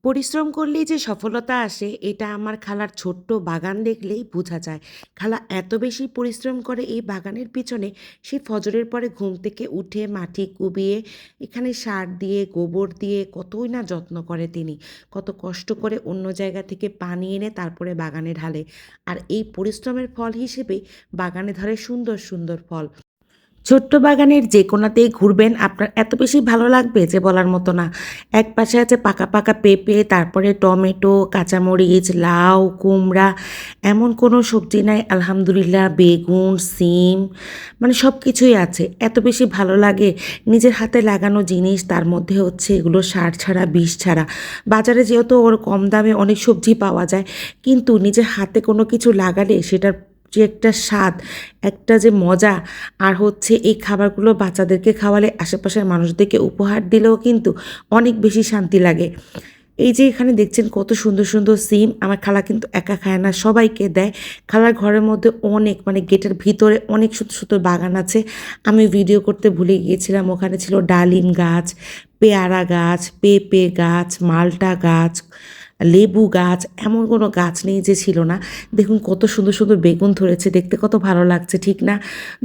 পরিশ্রম করলেই যে সফলতা আসে এটা আমার খালার ছোট্ট বাগান দেখলেই বোঝা যায়। খালা এত বেশি পরিশ্রম করে এই বাগানের পিছনে, সে ফজরের পরে ঘুম থেকে উঠে মাটি কুবিয়ে এখানে সার দিয়ে গোবর দিয়ে কতই না যত্ন করে তিনি। কত কষ্ট করে অন্য জায়গা থেকে পানি এনে তারপরে বাগানে ঢালে। আর এই পরিশ্রমের ফল হিসেবে বাগানে ধরে সুন্দর সুন্দর ফল। ছোট্ট বাগানের যে কোণাতেই ঘুরবেন আপনার এত বেশি ভালো লাগবে যে বলার মতো না। একপাশে আছে পাকা, পাকা পেঁপে, তারপরে টমেটো, কাঁচামরিচ, লাউ, কুমড়া, এমন কোনো সবজি নাই আলহামদুলিল্লাহ, বেগুন, সিম, মানে সব কিছুই আছে। এত বেশি ভালো লাগে নিজের হাতে লাগানো জিনিস, তার মধ্যে হচ্ছে এগুলো সার ছাড়া, বিষ ছাড়া। বাজারে যেহেতু ওর কম দামে অনেক সবজি পাওয়া যায়, কিন্তু নিজের হাতে কোনো কিছু লাগালে সেটার যে একটা স্বাদ, একটা যে মজা, আর হচ্ছে এই খাবারগুলো বাচ্চাদেরকে খাওয়ালে, আশেপাশের মানুষদেরকে উপহার দিলেও কিন্তু অনেক বেশি শান্তি লাগে। এই যে এখানে দেখছেন কত সুন্দর সুন্দর সিম, আমার খালা কিন্তু একা খায় না, সবাইকে দেয়। খালার ঘরের মধ্যে অনেক, মানে গেটের ভিতরে অনেক সুন্দর সুন্দর বাগান আছে। আমি ভিডিও করতে ভুলে গিয়েছিলাম, ওখানে ছিল ডালিম গাছ, পেয়ারা গাছ, পেঁপে গাছ, মালটা গাছ, লেবু গাছ, এমন কোনো গাছ নেই যে ছিল না। দেখুন কত সুন্দর সুন্দর বেগুন ধরেছে, দেখতে কত ভালো লাগছে, ঠিক না?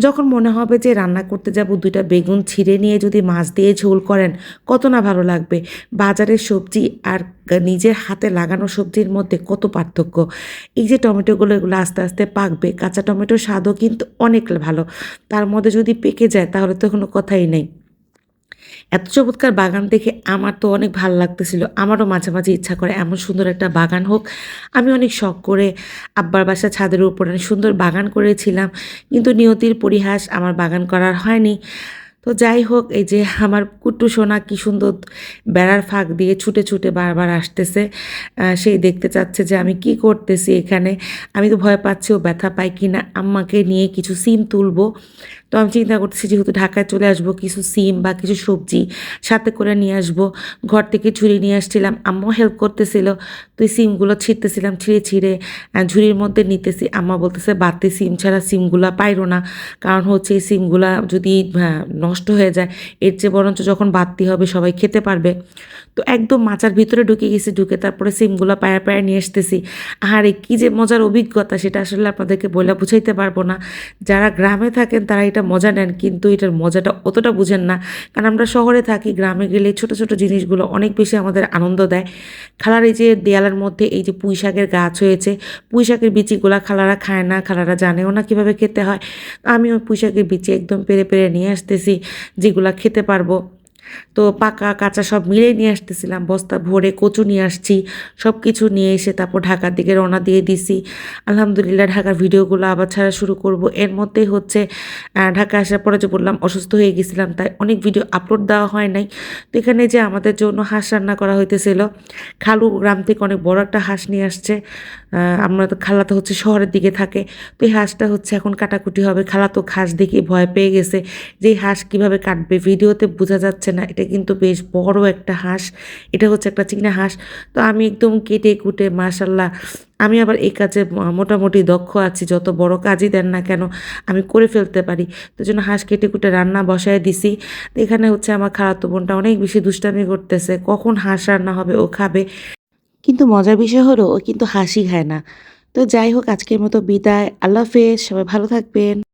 যখন মনে হবে যে রান্না করতে যাব, দুইটা বেগুন ছিঁড়ে নিয়ে যদি মাছ দিয়ে ঝোল করেন, কত না ভালো লাগবে। বাজারের সবজি আর নিজের হাতে লাগানো সবজির মধ্যে কত পার্থক্য। এই যে টমেটোগুলো, এগুলো আস্তে আস্তে পাকবে, কাঁচা টমেটোর স্বাদও কিন্তু অনেক ভালো। তার মধ্যে যদি পেকে যায় তাহলে তো কোনো কথাই নেই। এত চমৎকার বাগান দেখে আমার তো অনেক ভালো লাগতেছিল। আমারও মাঝে, মাঝে ইচ্ছা করে এমন সুন্দর একটা বাগান হোক। আমি অনেক শখ করে আব্বার বাসার ছাদের উপরে অনেক সুন্দর বাগান করেছিলাম। কিন্তু নিয়তির পরিহাস, আমার বাগান করার হয়নি। তো যাই হোক, এই যে আমার কুট্টু সোনা কি সুন্দর বেড়ার ফাঁক দিয়ে ছুটে ছুটে বারবার আসতেছে। সেই দেখতে চাচ্ছে যে আমি কি করতেছি এখানে। আমি তো ভয় পাচ্ছি ও ব্যথা পায় কিনা। আম্মাকে নিয়ে কিছু সিম তুলবো। তো আমি চিন্তা করতেছি যেহেতু ঢাকায় চলে আসবো, কিছু সিম বা কিছু সবজি সাথে করে নিয়ে আসবো। ঘর থেকে ঝুড়ি নিয়ে আসছিলাম, আম্মাও হেল্প করতেছিল। তো এই সিমগুলো ছিঁড়তেছিলাম, ছিঁড়ে ছিঁড়ে ঝুড়ির মধ্যে নিতেছি। আম্মা বলতেছে বাড়তি সিম ছাড়া সিমগুলা পাইরো না, কারণ হচ্ছে এই সিমগুলা যদি নষ্ট হয়ে যায়, এর চেয়ে বরঞ্চ যখন বাড়তি হবে সবাই খেতে পারবে। তো একদম মাচার ভিতরে ঢুকে গেছি, ঢুকে তারপরে সিমগুলো পায়ে পায়ে নিয়ে আসতেছি। আরে কি যে মজার অভিজ্ঞতা, সেটা আসলে আপনাদেরকে বলে বুঝাইতে পারবো না। যারা গ্রামে থাকেন তারা এটা মজা নেন, কিন্তু এটার মজাটা অতটা বুঝেন না, কারণ আমরা শহরে থাকি। গ্রামে গেলে ছোট ছোট জিনিসগুলো অনেক বেশি আমাদের আনন্দ দেয়। খালার এই যে দেয়ালের মধ্যে এই যে পুঁই শাকের গাছ হয়েছে, পুঁই শাকের বিচিগুলা খালারা খায় না, খালারা জানেও না কীভাবে খেতে হয়। আমি ওই পুঁই শাকের বিচি একদম পেরে পেরে নিয়ে আসতেছি, যেগুলা খেতে পারবো। তো পাকা কাঁচা সব মিলিয়ে নিয়ে আসতেছিলাম, বস্তা ভরে কচু নিয়ে আসছি। সব কিছু নিয়ে এসে তারপর ঢাকার দিকে রওনা দিয়ে দিছি। আলহামদুলিল্লাহ ঢাকার ভিডিওগুলো আবার ছাড়া শুরু করব। এর মধ্যেই হচ্ছে ঢাকা আসার পরে যে বললাম অসুস্থ হয়ে গেছিলাম, তাই অনেক ভিডিও আপলোড দেওয়া হয় নাই। তো এখানে যে আমাদের জন্য হাঁস রান্না করা হইতেছিল, খালু গ্রাম থেকে অনেক বড় একটা হাঁস নিয়ে আসছে। আমরা তো, খালা তো হচ্ছে শহরের দিকে থাকে। তো এই হাঁসটা হচ্ছে এখন কাটাকুটি হবে। খালা তো হাঁস দেখে ভয় পেয়ে গেছে যে এই হাঁস কীভাবে কাটবে। ভিডিওতে বোঝা যাচ্ছে না, এটা কিন্তু বেশ বড় একটা হাঁস। এটা হচ্ছে একটা চীনা হাঁস। তো আমি একদম কেটে কুটে, মাশাল্লাহ, আমি আবার এই কাজে মোটামুটি দক্ষ আছি। যত বড় কাজই দেন না কেন আমি করে ফেলতে পারি। তো জন্য হাঁস কেটে কুটে রান্না বসায় দিছি। তো এখানে হচ্ছে আমার খালাতো বোনটা অনেক বেশি দুষ্টামি করতেছে, কখন হাঁস রান্না হবে ও খাবে। কিন্তু মজার বিষয় হলো ও কিন্তু হাঁসই খায় না। তো যাই হোক, আজকের মতো বিদায়। আল্লাহ হাফেজ, সবাই ভালো থাকবেন।